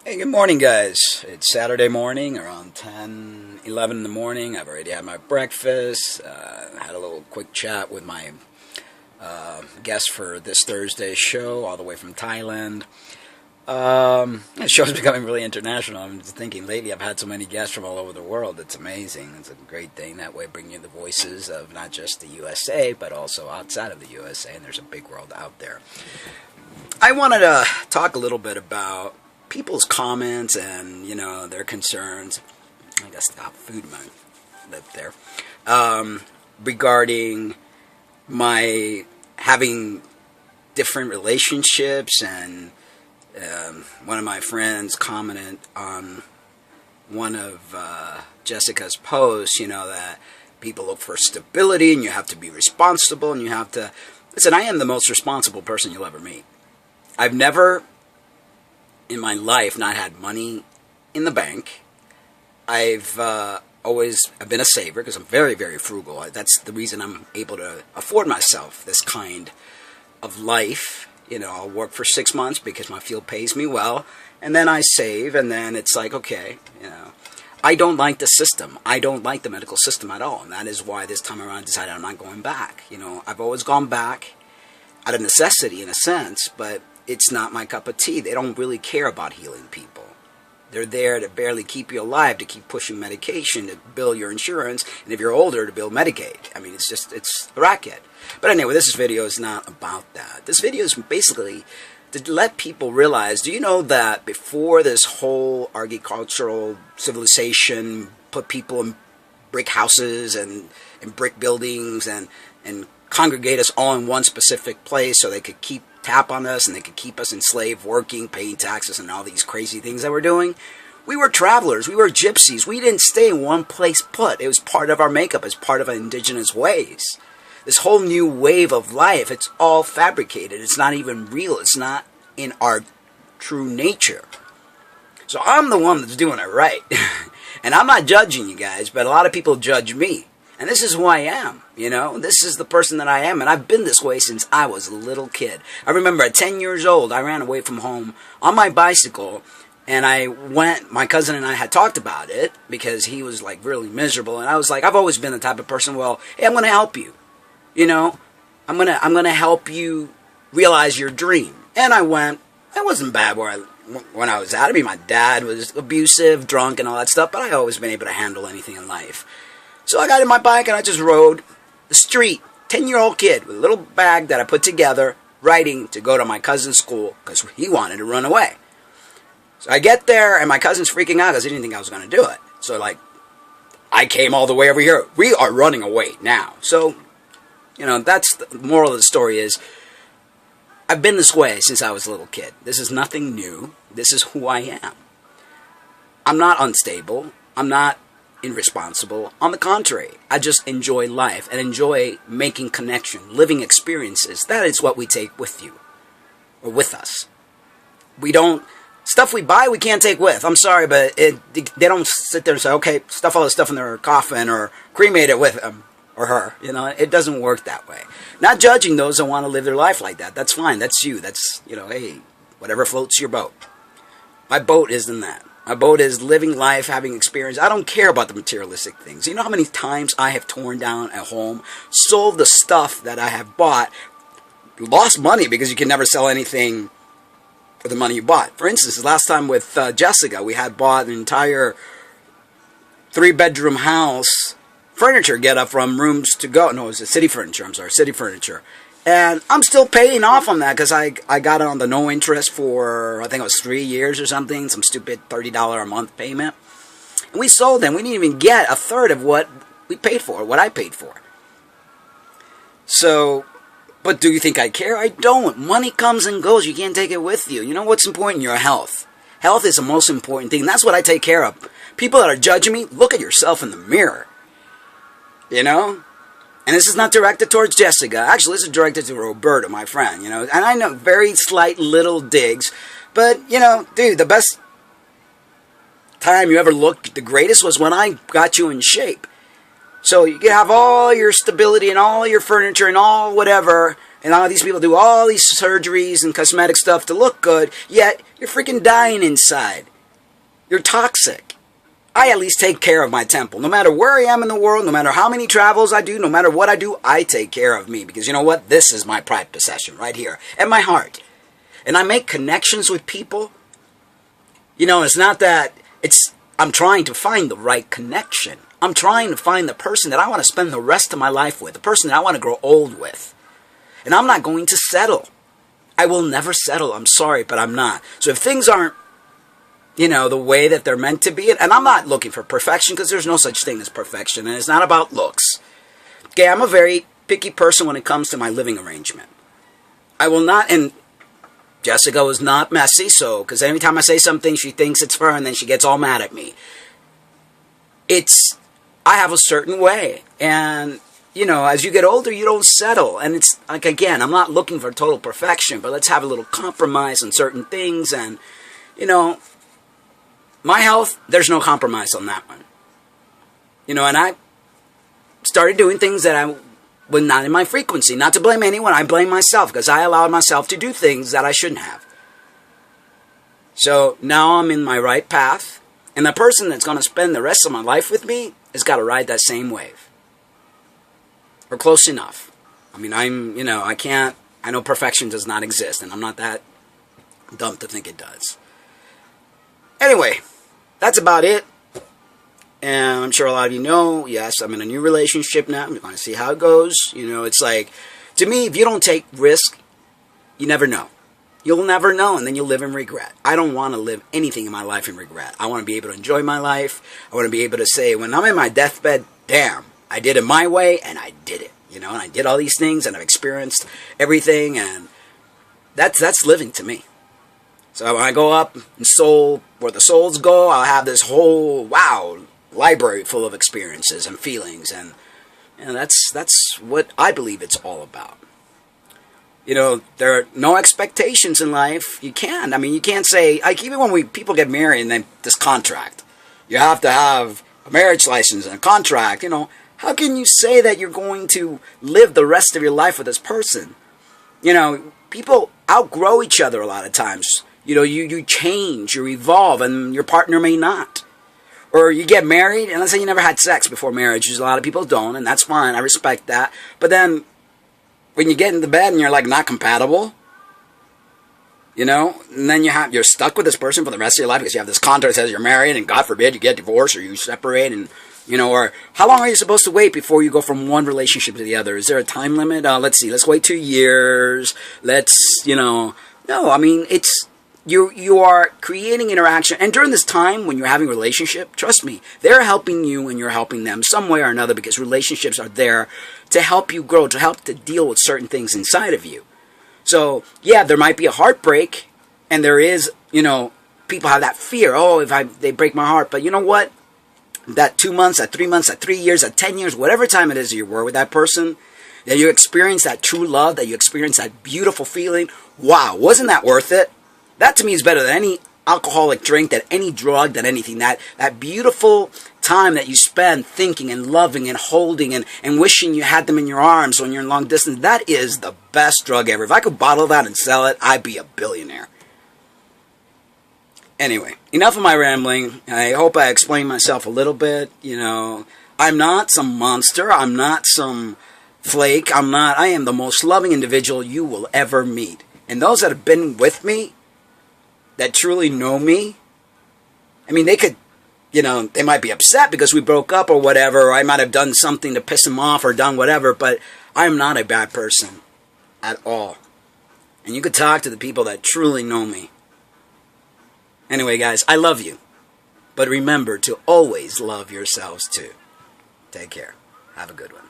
Hey, good morning, guys. It's Saturday morning, around 10, 11 in the morning. I've already had my breakfast, had a little quick chat with my guest for this Thursday's show, all the way from Thailand. The show's becoming really international. I'm just thinking lately I've had so many guests from all over the world. It's amazing. It's a great thing. That way, bringing you the voices of not just the USA, but also outside of the USA, and there's a big world out there. I wanted to talk a little bit about people's comments and, their concerns. I guess the food might live there. Regarding my having different relationships, and one of my friends commented on one of Jessica's posts, that people look for stability and you have to be responsible and you have to... Listen, I am the most responsible person you'll ever meet. I've never in my life not had money in the bank. I've been a saver because I'm very, very frugal. That's the reason I'm able to afford myself this kind of life. I'll work for 6 months because my field pays me well, and then I save, and then it's like, okay, I don't like the system. I don't like the medical system at all, and that is why this time around I decided I'm not going back. I've always gone back out of necessity in a sense, but it's not my cup of tea. They don't really care about healing people. They're there to barely keep you alive, to keep pushing medication, to bill your insurance, and if you're older, to bill Medicaid. I mean, it's a racket. But anyway, this video is not about that. This video is basically to let people realize, do you know that before this whole agricultural civilization put people in brick houses and brick buildings and congregate us all in one specific place so they could tap on us and they could keep us enslaved, working, paying taxes, and all these crazy things that we're doing? We were travelers. We were gypsies. We didn't stay in one place put. It was part of our makeup. It's part of our indigenous ways. This whole new wave of life, it's all fabricated. It's not even real. It's not in our true nature. So I'm the one that's doing it right. And I'm not judging you guys, but a lot of people judge me. And this is who I am, This is the person that I am, and I've been this way since I was a little kid. I remember at 10 years old, I ran away from home on my bicycle, and my cousin and I had talked about it, because he was, really miserable, and I was like, I've always been the type of person, well, hey, I'm going to help you, I'm going to help you realize your dream. And I went. It wasn't bad when I was at it. I mean, my dad was abusive, drunk, and all that stuff, but I always been able to handle anything in life. So I got in my bike and I just rode the street, 10-year-old kid with a little bag that I put together, riding to go to my cousin's school because he wanted to run away. So I get there and my cousin's freaking out because he didn't think I was going to do it. So I came all the way over here. We are running away now. So, that's the moral of the story is I've been this way since I was a little kid. This is nothing new. This is who I am. I'm not unstable. I'm not irresponsible. On the contrary, I just enjoy life and enjoy making connection, living experiences. That is what we take with you, or with us. Stuff we buy, we can't take with. I'm sorry, but they don't sit there and say, okay, stuff all this stuff in their coffin or cremate it with them or her. It doesn't work that way. Not judging those that want to live their life like that. That's fine. That's you. That's, hey, whatever floats your boat. My boat isn't that. My boat is living life, having experience. I don't care about the materialistic things. You know how many times I have torn down a home, sold the stuff that I have bought, lost money because you can never sell anything for the money you bought. For instance, last time with Jessica, we had bought an entire 3-bedroom house furniture get up from Rooms to Go. No, it was City Furniture. I'm sorry, City Furniture. And I'm still paying off on that because I got it on the no interest for, I think it was 3 years or something, some stupid $30 a month payment. And we sold them. We didn't even get a third of what we paid for, what I paid for. So, but do you think I care? I don't. Money comes and goes. You can't take it with you. You know what's important? Your health. Health is the most important thing. That's what I take care of. People that are judging me, look at yourself in the mirror. And this is not directed towards Jessica. Actually, this is directed to Roberta, my friend, And I know very slight little digs. But, dude, the best time you ever looked the greatest was when I got you in shape. So you can have all your stability and all your furniture and all whatever, And all these people do all these surgeries and cosmetic stuff to look good, yet you're freaking dying inside. You're toxic. I at least take care of my temple. No matter where I am in the world, no matter how many travels I do, no matter what I do, I take care of me. Because you know what? This is my pride possession right here. And my heart. And I make connections with people. You know, it's not that I'm trying to find the right connection. I'm trying to find the person that I want to spend the rest of my life with. The person that I want to grow old with. And I'm not going to settle. I will never settle. I'm sorry, but I'm not. So if things aren't, you know, the way that they're meant to be. And I'm not looking for perfection because there's no such thing as perfection. And it's not about looks. Okay, I'm a very picky person when it comes to my living arrangement. I will not, and Jessica was not messy, so, because every time I say something, she thinks it's her and then she gets all mad at me. I have a certain way. And, you know, as you get older, you don't settle. And it's, like, again, I'm not looking for total perfection, but let's have a little compromise on certain things. And, you know, my health, there's no compromise on that one. You know, and I started doing things that I was not in my frequency. Not to blame anyone, I blame myself because I allowed myself to do things that I shouldn't have. So now I'm in my right path, and the person that's going to spend the rest of my life with me has got to ride that same wave. Or close enough. I mean, I know perfection does not exist, and I'm not that dumb to think it does. Anyway, that's about it. And I'm sure a lot of you know, yes, I'm in a new relationship now. I'm going to see how it goes. You know, it's like, to me, if you don't take risk, you never know. You'll never know, and then you'll live in regret. I don't want to live anything in my life in regret. I want to be able to enjoy my life. I want to be able to say, when I'm in my deathbed, damn, I did it my way, and I did it. You know, and I did all these things, and I've experienced everything, and that's living to me. So when I go up and soul, where the souls go, I'll have this whole, library full of experiences and feelings, and that's what I believe it's all about. You know, there are no expectations in life. You can't. I mean, you can't say, like, even when people get married and then this contract, you have to have a marriage license and a contract, you know, how can you say that you're going to live the rest of your life with this person? You know, people outgrow each other a lot of times. You know, you change, you evolve, and your partner may not. Or you get married, and let's say you never had sex before marriage, because a lot of people don't, and that's fine, I respect that. But then, when you get into bed and you're like not compatible, you know, and then you're stuck with this person for the rest of your life because you have this contract that says you're married, and God forbid you get divorced or you separate, and, you know, or how long are you supposed to wait before you go from one relationship to the other? Is there a time limit? Let's see, let's wait 2 years, no, I mean, you are creating interaction, and during this time when you're having a relationship, trust me, they're helping you and you're helping them some way or another, because relationships are there to help you grow, to help to deal with certain things inside of you. So, yeah, there might be a heartbreak, and there is, you know, people have that fear, they break my heart, but you know what? That 2 months, that 3 months, that 3 years, that 10 years, whatever time it is you were with that person, that you experience that true love, that you experience that beautiful feeling, wow, wasn't that worth it? That to me is better than any alcoholic drink, than any drug, than anything. That beautiful time that you spend thinking and loving and holding and wishing you had them in your arms when you're in long distance, that is the best drug ever. If I could bottle that and sell it, I'd be a billionaire. Anyway, enough of my rambling. I hope I explained myself a little bit. You know, I'm not some monster. I'm not some flake. I am the most loving individual you will ever meet. And those that have been with me, that truly know me, I mean, they could, you know, they might be upset because we broke up or whatever, or I might have done something to piss them off or done whatever, but I'm not a bad person at all. And you could talk to the people that truly know me. Anyway, guys, I love you. But remember to always love yourselves too. Take care. Have a good one.